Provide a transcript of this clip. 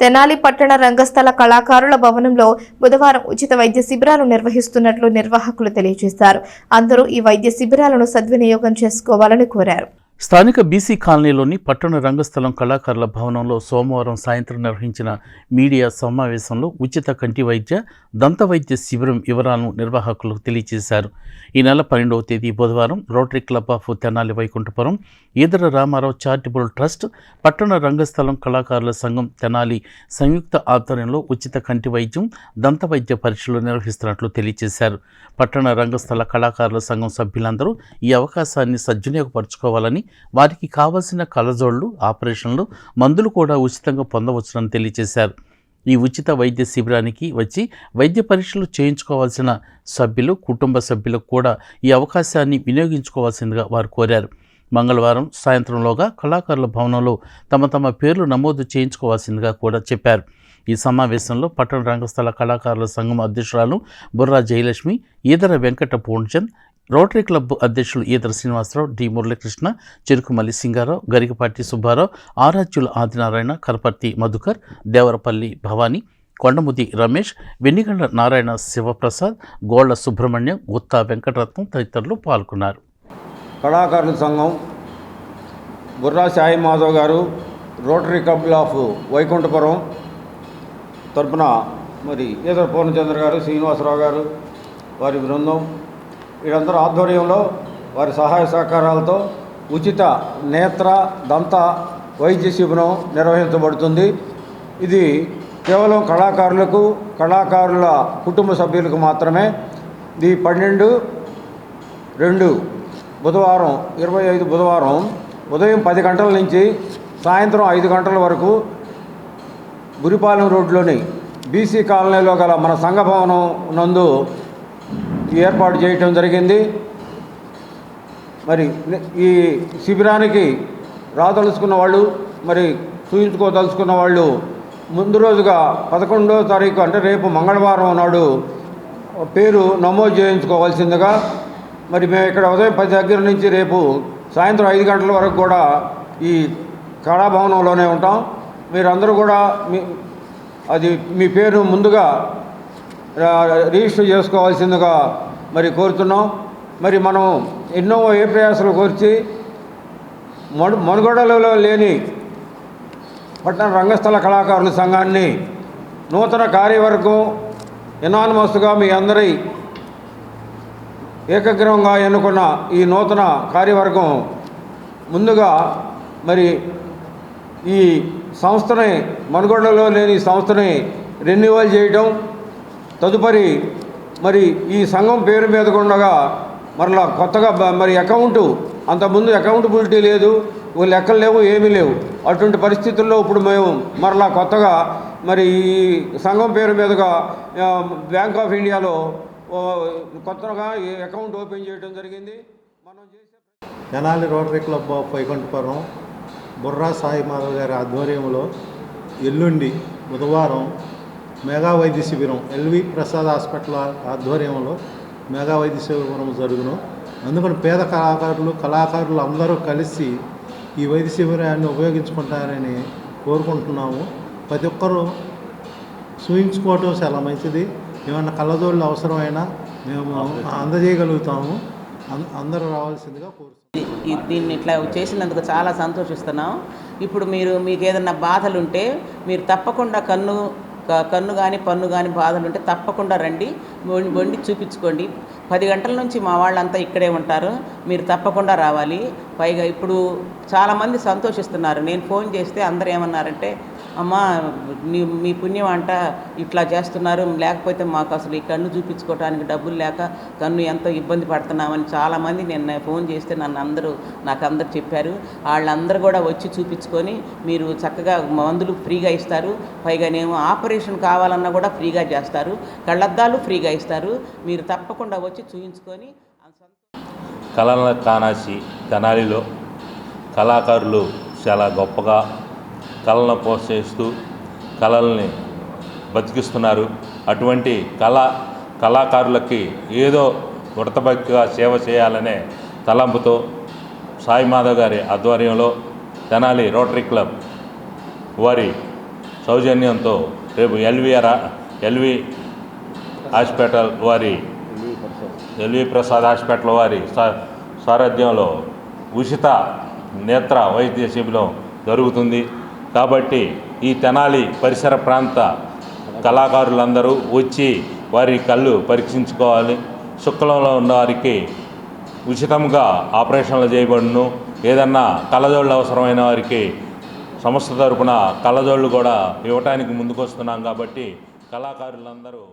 తెనాలి పట్టణ రంగస్థల కళాకారుల భవనంలో బుధవారం ఉచిత వైద్య శిబిరాలు నిర్వహిస్తున్నట్లు నిర్వాహకులు తెలియజేశారు. అందరూ ఈ వైద్య శిబిరాలను సద్వినియోగం చేసుకోవాలని కోరారు. స్థానిక బీసీ కాలనీలోని పట్టణ రంగస్థలం కళాకారుల భవనంలో సోమవారం సాయంత్రం నిర్వహించిన మీడియా సమావేశంలో ఉచిత కంటి వైద్య, దంత వైద్య శిబిరం వివరాలను నిర్వాహకులకు తెలియజేశారు. ఈ నెల 12వ తేదీ బుధవారం rotary club of Tenali Vaikunthapuram, Edara Ramarao charitable trust, పట్టణ రంగస్థలం కళాకారుల సంఘం తెనాలి సంయుక్త ఆధ్వర్యంలో ఉచిత కంటి వైద్యం, దంత వైద్య పరీక్షలు నిర్వహిస్తున్నట్లు తెలియజేశారు. పట్టణ రంగస్థల కళాకారుల సంఘం సభ్యులందరూ ఈ అవకాశాన్ని సద్వినియోగపరచుకోవాలని, వారికి కావలసిన కళ్ళజోళ్లు, ఆపరేషన్లు, మందులు కూడా ఉచితంగా పొందవచ్చునని తెలియజేశారు. ఈ ఉచిత వైద్య శిబిరానికి వచ్చి వైద్య పరీక్షలు చేయించుకోవాల్సిన సభ్యులు, కుటుంబ సభ్యులకు కూడా ఈ అవకాశాన్ని వినియోగించుకోవాల్సిందిగా వారు కోరారు. మంగళవారం సాయంత్రంలోగా కళాకారుల భవనంలో తమ పేర్లు నమోదు చేయించుకోవాల్సిందిగా కూడా చెప్పారు. ఈ సమావేశంలో పట్టణ రంగస్థల కళాకారుల సంఘం అధ్యక్షురాలు బుర్రా జయలక్ష్మి, ఈదర వెంకట పూర్ణచంద్, రోటరీ క్లబ్ అధ్యక్షులు ఈదర శ్రీనివాసరావు, డి మురళీకృష్ణ, చెరుకుమల్లి సింగారావు, గరికపాటి సుబ్బారావు, ఆరాధ్యుల ఆదినారాయణ, కరపర్తి మధుకర్, దేవరపల్లి భవానీ, కొండముది రమేష్, వెన్నిగండ్ల నారాయణ శివప్రసాద్, గోళ్ల సుబ్రహ్మణ్యం, గుత్తా వెంకటరత్నం తదితరులు పాల్గొన్నారు. కళాకారుల సంఘం బుర్రా సాయి మాధవ్ గారు, రోటరీ క్లబ్ ఆఫ్ వైకుంఠపురం తరపున మరి ఈదర పూర్ణచంద్ర గారు, శ్రీనివాసరావు గారు, వారి బృందం వీరందరూ ఆధ్వర్యంలో వారి సహాయ సహకారాలతో ఉచిత నేత్ర, దంత వైద్య శిబిరం నిర్వహించబడుతుంది. ఇది కేవలం కళాకారులకు, కళాకారుల కుటుంబ సభ్యులకు మాత్రమే. ఇది 12/2 బుధవారం 25 బుధవారం ఉదయం 10 గంటల నుంచి సాయంత్రం 5 గంటల వరకు గురిపాలెం రోడ్లోని బీసీ కాలనీలో గల మన సంఘ భవనం నందు ఏర్పాటు చేయటం జరిగింది. మరి ఈ శిబిరానికి రాదలుచుకున్న వాళ్ళు, మరి చూయించుకోదలుచుకున్న వాళ్ళు ముందు రోజుగా 11వ తారీఖు అంటే రేపు మంగళవారం నాడు పేరు నమోదు చేయించుకోవాల్సిందిగా. మరి మేము ఇక్కడ ఉదయం 10 దగ్గర నుంచి రేపు సాయంత్రం 5 గంటల వరకు కూడా ఈ కళాభవనంలోనే ఉంటాం. మీరందరూ కూడా మీ పేరు ముందుగా రిజిస్టర్ చేసుకోవాల్సిందిగా మరి కోరుతున్నాం. మరి మనం ఎన్నో ప్రయాసాలు కోర్చి మనుగడలో లేని పట్టణ రంగస్థల కళాకారుల సంఘాన్ని నూతన కార్యవర్గం ఎనానిమస్గా మీ అందరి ఏకగ్రీవంగా ఎన్నుకున్న ఈ నూతన కార్యవర్గం ముందుగా మరి ఈ సంస్థని, మనుగడలో లేని సంస్థని రెన్యువల్ చేయటం, తదుపరి మరి ఈ సంఘం పేరు మీద ఉండగా మరలా కొత్తగా మరి అకౌంటు, అంతకుముందు అకౌంటబిలిటీ లేదు, లెక్కలు లేవు, ఏమీ లేవు. అటువంటి పరిస్థితుల్లో ఇప్పుడు మేము మరలా కొత్తగా మరి ఈ సంఘం పేరు మీదుగా బ్యాంక్ ఆఫ్ ఇండియాలో కొత్తగా ఈ అకౌంట్ ఓపెన్ చేయడం జరిగింది. మనం చేసే Tenali rotary club of Vaikunthapuram Burra Sai Madhav గారి ఆధ్వర్యంలో ఎల్లుండి బుధవారం మెగా వైద్య శిబిరం ఎల్వి ప్రసాద్ హాస్పిటల్ ఆధ్వర్యంలో మెగా వైద్య శిబిరం జరుగును. అందుకని పేద కళాకారులు అందరూ కలిసి ఈ వైద్య శిబిరాన్ని ఉపయోగించుకుంటారని కోరుకుంటున్నాము. ప్రతి ఒక్కరూ చూయించుకోవటం చాలా మంచిది. ఏమన్నా కళ్ళజోళ్ళు అవసరమైనా మేము అందజేయగలుగుతాము. అందరూ రావాల్సిందిగా కోరుతున్నాం. దీన్ని ఇట్లా చేసినందుకు చాలా సంతోషిస్తున్నాం. ఇప్పుడు మీకు ఏదైనా బాధలుంటే మీరు తప్పకుండా కన్ను కానీ పన్ను కానీ బాధలు ఉంటే తప్పకుండా రండి, వండి చూపించుకోండి. 10 గంటల నుంచి మా వాళ్ళంతా ఇక్కడే ఉంటారు, మీరు తప్పకుండా రావాలి. పైగా ఇప్పుడు చాలామంది సంతోషిస్తున్నారు. నేను ఫోన్ చేస్తే అందరూ ఏమన్నారంటే, అమ్మా మీ పుణ్యం అంట ఇట్లా చేస్తున్నారు, లేకపోతే మాకు అసలు ఈ కన్ను చూపించుకోవడానికి డబ్బులు లేక కన్ను ఎంతో ఇబ్బంది పడుతున్నామని చాలామంది నేను ఫోన్ చేస్తే నాకు అందరు చెప్పారు. వాళ్ళందరూ కూడా వచ్చి చూపించుకొని మీరు చక్కగా మందులు ఫ్రీగా ఇస్తారు. పైగానేమో ఆపరేషన్ కావాలన్నా కూడా ఫ్రీగా చేస్తారు, కళ్ళద్దాలు ఫ్రీగా ఇస్తారు. మీరు తప్పకుండా వచ్చి చూయించుకొని. కళల కానాసి తెనాలిలో కళాకారులు చాలా గొప్పగా కళలను ప్రోత్సహిస్తూ కళల్ని బతికిస్తున్నారు. అటువంటి కళాకారులకి ఏదో వృత్తభక్తిగా సేవ చేయాలనే తలంపుతో సాయి మాధవ్ గారి ఆధ్వర్యంలో తెనాలి రోటరీ క్లబ్ వారి సౌజన్యంతో రేపు ఎల్వి హాస్పిటల్ వారి ఎల్వి ప్రసాద్ హాస్పిటల్ వారి సారథ్యంలో ఉచిత నేత్ర వైద్య శిబిరం జరుగుతుంది. కాబట్టి ఈ తెనాలి పరిసర ప్రాంత కళాకారులందరూ వచ్చి వారి కళ్ళు పరీక్షించుకోవాలి. శుక్లంలో ఉన్న వారికి ఉచితంగా ఆపరేషన్లు చేయబడును. ఏదన్నా కళ్ళజోళ్ళు అవసరమైన వారికి సంస్థ తరపున కళ్ళజోళ్ళు కూడా ఇవ్వటానికి ముందుకు వస్తున్నాం. కాబట్టి కళాకారులందరూ